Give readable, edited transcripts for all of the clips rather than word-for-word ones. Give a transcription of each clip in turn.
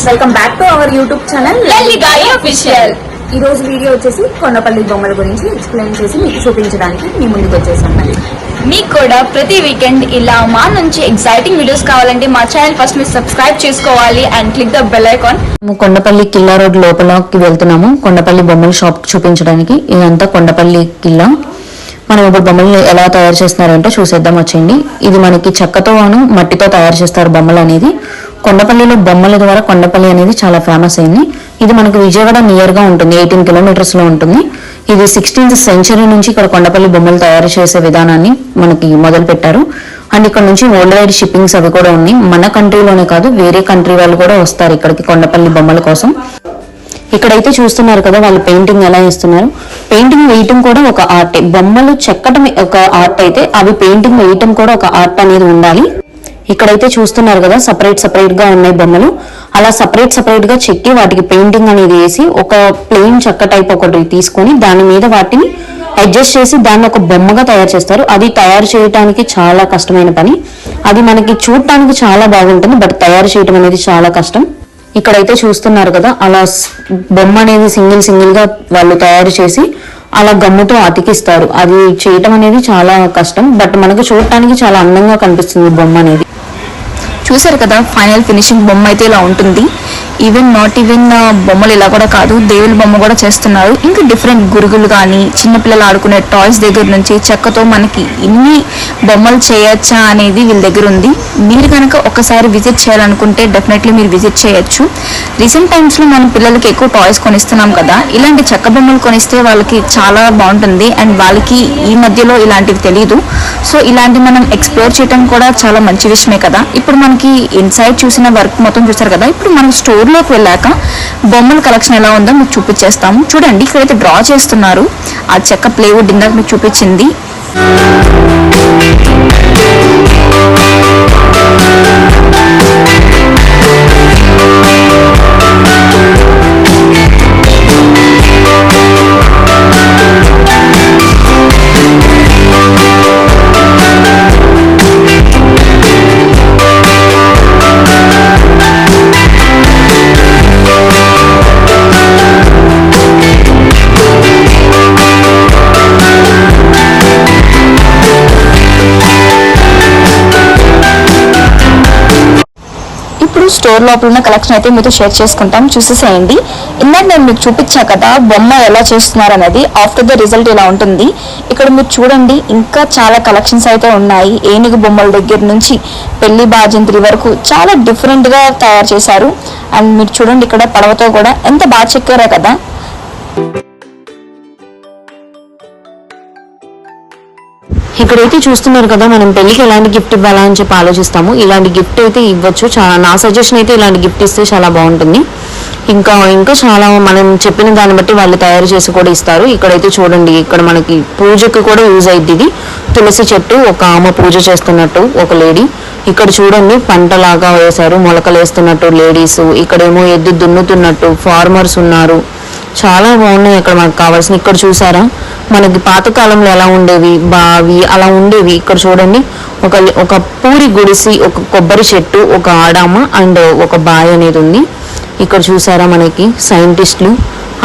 Welcome back to our YouTube channel Lalligayi official. ఈ రోజు video వచ్చేసి కొండపల్లి బొమ్మల గురించి ఎక్స్ప్లెయిన్ చేసి మీకు చూపించడానికి మీ ముందుకు వచ్చేసాను. మీకు కూడా ప్రతి వీకెండ్ ఇలా మా నుంచి ఎగ్జైటింగ్ వీడియోస్ కావాలంటే మా ఛానల్ ఫస్ట్ మీరు సబ్స్క్రైబ్ చేసుకోవాలి and click the bell icon. Kondapalli Killa road లోపలకి వెళ్తున్నాము. కొండపల్లి బొమ్మల షాప్ చూపించడానికి. ఇదంతా కొండపల్లి కిల్లా. మనం ఇప్పుడు బొమ్మలు ఎలా తయారు చేస్తున్నారంటే చూసేద్దాం వచ్చేయండి. ఇది మనకి చెక్కతోను మట్టితో తయారు చేస్తారు బొమ్మలు అనేది. కొండపల్లిలో బొమ్మల ద్వారా కొండపల్లి అనేది చాలా ఫేమస్ అయింది. ఇది మనకు విజయవాడ నియర్ గా ఉంటుంది, 18 కిలోమీటర్స్ లో ఉంటుంది. ఇది 16th సెంచరీ నుంచి ఇక్కడ కొండపల్లి బొమ్మలు తయారు చేసే విధానాన్ని మనకి మొదలు పెట్టారు. అండ్ ఇక్కడ నుంచి వరల్డ్ వైడ్ షిప్పింగ్స్ అవి కూడా ఉన్నాయి. మన కంట్రీలోనే కాదు వేరే కంట్రీ వాళ్ళు కూడా వస్తారు ఇక్కడికి కొండపల్లి బొమ్మల కోసం. ఇక్కడైతే చూస్తున్నారు కదా వాళ్ళు పెయింటింగ్ ఎలా వేస్తున్నారు. పెయింటింగ్ వేయటం కూడా ఒక ఆర్ట్. బొమ్మలు చెక్కటం ఒక ఆర్ట్ అయితే అవి పెయింటింగ్ వేయటం కూడా ఒక ఆర్ట్ అనేది ఉండాలి. ఇక్కడైతే చూస్తున్నారు కదా సపరేట్ గా ఉన్నాయి బొమ్మలు. అలా సపరేట్ గా చెక్కి వాటికి పెయింటింగ్ అనేది వేసి ఒక ప్లెయిన్ చెక్క టైప్ ఒకటి తీసుకొని దాని మీద వాటిని అడ్జస్ట్ చేసి దాన్ని ఒక బొమ్మగా తయారు చేస్తారు. అది తయారు చేయడానికి చాలా కష్టమైన పని. అది మనకి చూడటానికి చాలా బాగుంటుంది, బట్ తయారు చేయడం అనేది చాలా కష్టం. ఇక్కడైతే చూస్తున్నారు కదా అలా బొమ్మ అనేది సింగిల్ గా వాళ్ళు తయారు చేసి అలా గమ్ముతో అతికిస్తారు. అది చేయటం అనేది చాలా కష్టం, బట్ మనకు చూడటానికి చాలా అందంగా కనిపిస్తుంది బొమ్మ అనేది. చూసారు కదా ఫైనల్ ఫినిషింగ్ బొమ్మ అయితే ఇలా ఉంటుంది. ఈవెన్ బొమ్మలు ఇలా కూడా కాదు, దేవుల బొమ్మ కూడా చేస్తున్నారు. ఇంకా డిఫరెంట్ గురుగులు కానీ చిన్నపిల్లలు ఆడుకునే టాయ్స్ దగ్గర నుంచి చెక్కతో మనకి ఇన్ని బొమ్మలు చేయొచ్చా అనేది వీళ్ళ దగ్గర ఉంది. మీరు కనుక ఒకసారి విజిట్ చేయాలనుకుంటే డెఫినెట్లీ మీరు విజిట్ చేయొచ్చు. రీసెంట్ టైమ్స్ లో మనం పిల్లలకి ఎక్కువ టాయ్స్ కొనిస్తున్నాం కదా, ఇలాంటి చెక్క బొమ్మలు కొనిస్తే వాళ్ళకి చాలా బాగుంటుంది. అండ్ వాళ్ళకి ఈ మధ్యలో ఇలాంటివి తెలియదు. సో ఇలాంటి మనం ఎక్స్ప్లోర్ చేయడం కూడా చాలా మంచి విషయమే కదా. ఇప్పుడు మనకి ఇన్సైడ్ చూసిన వర్క్ మొత్తం చూసారు కదా. ఇప్పుడు మనం స్టోర్ లోకి వెళ్ళాక బొమ్మల కలెక్షన్ ఎలా ఉందో మీకు చూపించేస్తాము. చూడండి ఇక్కడైతే డ్రా చేస్తున్నారు. ఆ చెక్క ప్లేవుడ్ ఇందాక మీకు చూపించింది. స్టోర్ లోపల ఉన్న కలెక్షన్ అయితే మీతో షేర్ చేసుకుంటాం, చూసేసేయండి. ఇందాక నేను మీకు చూపించా కదా బొమ్మ ఎలా చేస్తున్నారు అనేది. ఆఫ్టర్ ద రిజల్ట్ ఇలా ఉంటుంది. ఇక్కడ మీరు చూడండి ఇంకా చాలా కలెక్షన్స్ అయితే ఉన్నాయి. ఏనుగు బొమ్మల దగ్గర నుంచి పెళ్లి బాజంత్రి వరకు చాలా డిఫరెంట్ గా తయారు చేశారు. అండ్ మీరు చూడండి ఇక్కడ పడవతో కూడా ఎంత బాగా చెక్కారో కదా. ఇక్కడైతే చూస్తున్నారు కదా మనం పెళ్లికి ఎలాంటి గిఫ్ట్ ఇవ్వాలా అని చెప్పి ఆలోచిస్తాము. ఇలాంటి గిఫ్ట్ అయితే ఇవ్వచ్చు. నా సజెషన్ అయితే ఇలాంటి గిఫ్ట్ ఇస్తే చాలా బాగుంటుంది. ఇంకా చాలా మనం చెప్పిన దాన్ని బట్టి వాళ్ళు తయారు చేసి కూడా ఇస్తారు. ఇక్కడైతే చూడండి ఇక్కడ మనకి పూజకు కూడా యూజ్ అయ్యింది. ఇది తులసి చెట్టు, ఒక ఆమె పూజ చేస్తున్నట్టు ఒక లేడీ. ఇక్కడ చూడండి పంటలాగా వేశారు, మొలకలు వేస్తున్నట్టు లేడీస్. ఇక్కడేమో ఎద్దు దున్నుతున్నట్టు ఫార్మర్స్ ఉన్నారు. చాలా బాగున్నాయి అక్కడ మనకు కావాల్సిన. ఇక్కడ చూసారా మనకి పాతకాలంలో ఎలా ఉండేవి, బావి అలా ఉండేవి. ఇక్కడ చూడండి ఒక పూరి గుడిసి, ఒక కొబ్బరి చెట్టు, ఒక ఆడామ అండ్ ఒక బాయ్ అనేది ఉంది. ఇక్కడ చూసారా మనకి సైంటిస్టులు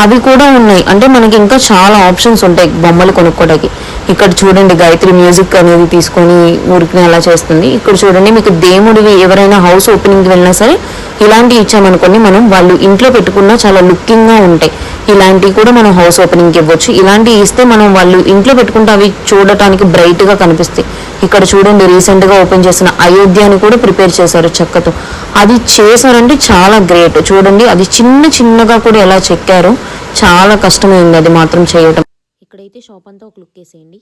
అవి కూడా ఉన్నాయి. అంటే మనకి ఇంకా చాలా ఆప్షన్స్ ఉంటాయి బొమ్మలు కొనుక్కోవడానికి. ఇక్కడ చూడండి గాయత్రి మ్యూజిక్ అనేది తీసుకొని ఊరికి అలా చేస్తుంది. ఇక్కడ చూడండి మీకు దేవుడివి ఎవరైనా హౌస్ ఓపెనింగ్కి వెళ్ళినా సరే ఇలాంటివి ఇచ్చామనుకోండి మనం, వాళ్ళు ఇంట్లో పెట్టుకున్నా చాలా లుకింగ్ గా ఉంటాయి. ఇలాంటివి కూడా మనం హౌస్ ఓపెనింగ్కి ఇవ్వచ్చు. ఇలాంటివి ఇస్తే మనం వాళ్ళు ఇంట్లో పెట్టుకుంటే అవి చూడటానికి బ్రైట్ గా కనిపిస్తాయి. ఇక్కడ చూడండి రీసెంట్ గా ఓపెన్ చేసిన అయోధ్యని కూడా ప్రిపేర్ చేశారు చెక్కతో. అది చేశారంటే చాలా గ్రేట్. చూడండి అది చిన్నగా కూడా ఎలా చెక్కారో, చాలా కష్టమైంది అది మాత్రం చేయటం. ఇక్కడైతే షాప్ అంతా ఒక లుక్ వేసేయండి.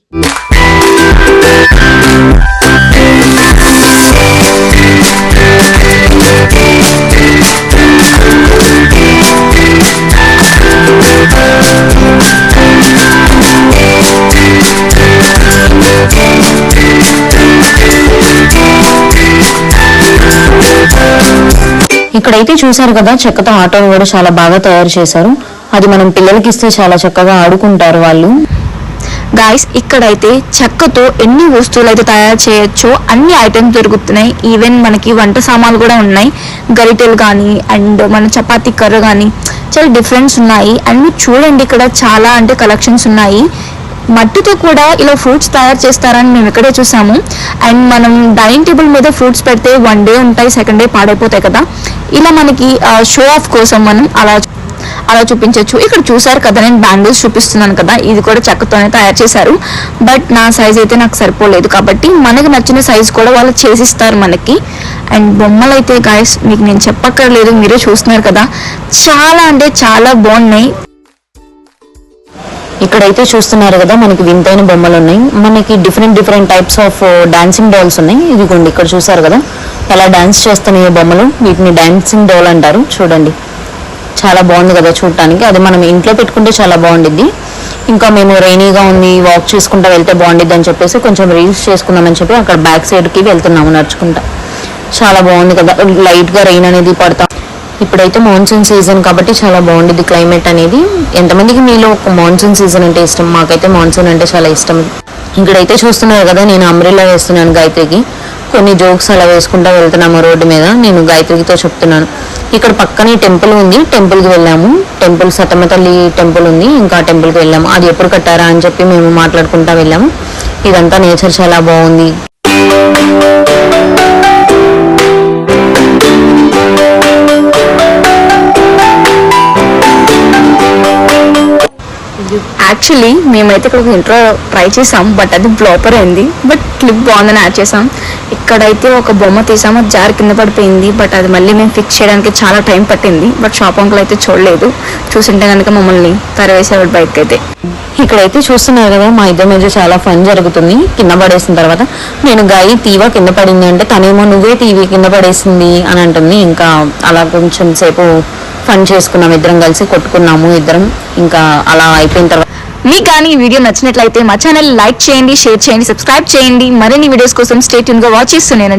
ఇక్కడైతే చూసారు కదా చెక్కతో ఆటోను కూడా చాలా బాగా తయారు చేశారు. అది మనం పిల్లలకి ఇస్తే చాలా చక్కగా ఆడుకుంటారు వాళ్ళు. గాయస్ ఇక్కడైతే చెక్కతో ఎన్ని వస్తువులు అయితే తయారు చేయొచ్చో అన్ని ఐటమ్స్ దొరుకుతున్నాయి. ఈవెన్ మనకి వంట సామాన్లు కూడా ఉన్నాయి, గరిటెలు కానీ అండ్ మన చపాతీ కర్ర కానీ చాలా డిఫరెన్స్ ఉన్నాయి. అండ్ మీరు చూడండి ఇక్కడ చాలా అంటే కలెక్షన్స్ ఉన్నాయి. మట్టితో కూడా ఇలా ఫ్రూట్స్ తయారు చేస్తారని మేము ఇక్కడే చూసాము. అండ్ మనం డైనింగ్ టేబుల్ మీద ఫ్రూట్స్ పెడితే 1 డే ఉంటాయి, 2nd డే పాడైపోతాయి కదా. ఇలా మనకి షో ఆఫ్ కోసం మనం అలా చూపించవచ్చు. ఇక్కడ చూసారు కదా, నేను బ్యాంగిల్స్ చూపిస్తున్నాను కదా, ఇది కూడా చెక్కతోనే తయారు చేశారు. బట్ నా సైజ్ అయితే నాకు సరిపోలేదు కాబట్టి మనకి నచ్చిన సైజ్ కూడా వాళ్ళు చేసిస్తారు మనకి. అండ్ బొమ్మలు అయితే గాయస్ మీకు నేను చెప్పక్కర్లేదు, మీరే చూస్తున్నారు కదా, చాలా అంటే చాలా బాగున్నాయి. ఇక్కడైతే చూస్తున్నారు కదా, మనకి వింతైన బొమ్మలు ఉన్నాయి. మనకి different types of dancing dolls ఉన్నాయి. ఇదిగోండి ఇక్కడ చూసారు కదా ఎలా డాన్స్ చేస్తున్నాయి బొమ్మలు, వీటిని డాన్సింగ్ డాల్ అంటారు. చూడండి చాలా బాగుంది కదా చూడటానికి. అది మనం ఇంట్లో పెట్టుకుంటే చాలా బాగుండిద్ది. ఇంకా మేము రైనీగా ఉంది, వాక్ చేసుకుంటా వెళ్తే బాగుండిద్ది అని చెప్పేసి కొంచెం రీల్స్ చేసుకుందామని చెప్పి అక్కడ బ్యాక్ సైడ్కి వెళ్తున్నాము నడుచుకుంటా. చాలా బాగుంది కదా, లైట్గా రెయిన్ అనేది పడతా. ఇప్పుడైతే మాన్సూన్ సీజన్ కాబట్టి చాలా బాగుండిద్ది క్లైమేట్ అనేది. ఎంతమందికి మీలో ఒక మాన్సూన్ సీజన్ అంటే ఇష్టం? మాకైతే మాన్సూన్ అంటే చాలా ఇష్టం. ఇక్కడైతే చూస్తున్నారు కదా, నేను అంబ్రెల్లా వేస్తున్నాను గాయత్రికి. కొన్ని జోక్స్ అలా వేసుకుంటా వెళ్తున్నాము రోడ్డు మీద. నేను గాయత్రితో చెప్తున్నాను. ఇక్కడ పక్కనే టెంపుల్ ఉంది, టెంపుల్కి వెళ్ళాము. టెంపుల్ సతమ్మ తల్లి టెంపుల్ ఉంది, ఇంకా టెంపుల్కి వెళ్ళాము. అది ఎప్పుడు కట్టారా అని చెప్పి మేము మాట్లాడుకుంటా వెళ్ళాము. ఇదంతా నేచర్ చాలా బాగుంది. యాక్చువల్లీ మేమైతే ఇక్కడ ఒక ఇంట్రో ట్రై చేసాం, బట్ అది బ్లాపర్ అయింది. బట్ క్లిప్ బాగుందని యాడ్ చేసాం. ఇక్కడైతే ఒక బొమ్మ తీసాము, జారి కింద పడిపోయింది. బట్ అది మళ్ళీ మేము ఫిక్స్ చేయడానికి చాలా టైం పట్టింది. బట్ షాప్ అంకుల్ అయితే చూడలేదు, చూసింటే కనుక మమ్మల్ని తరవేసేవాడు బయటకు అయితే. ఇక్కడైతే చూస్తున్నారు కదా, మా ఇద్దరి మధ్య చాలా ఫన్ జరుగుతుంది. కింద పడేసిన తర్వాత నేను గాయి తీవా కింద పడింది అంటే తనేమో నువ్వే టీవీ కింద పడేసింది అని అంటుంది. ఇంకా అలా కొంచెం సేపు ఫన్ చేసుకున్నాం, ఇద్దరం కలిసి కొట్టుకున్నాము ఇద్దరం. ఇంకా అలా అయిపోయిన తర్వాత మీకు కానీ ఈ వీడియో నచ్చినట్లయితే మా ఛానల్ లైక్ చేయండి, షేర్ చేయండి, సబ్స్క్రైబ్ చేయండి. మరిన్ని వీడియోస్ కోసం స్టే ట్యూన్ గా వాచ్ చేస్తున్నానండి.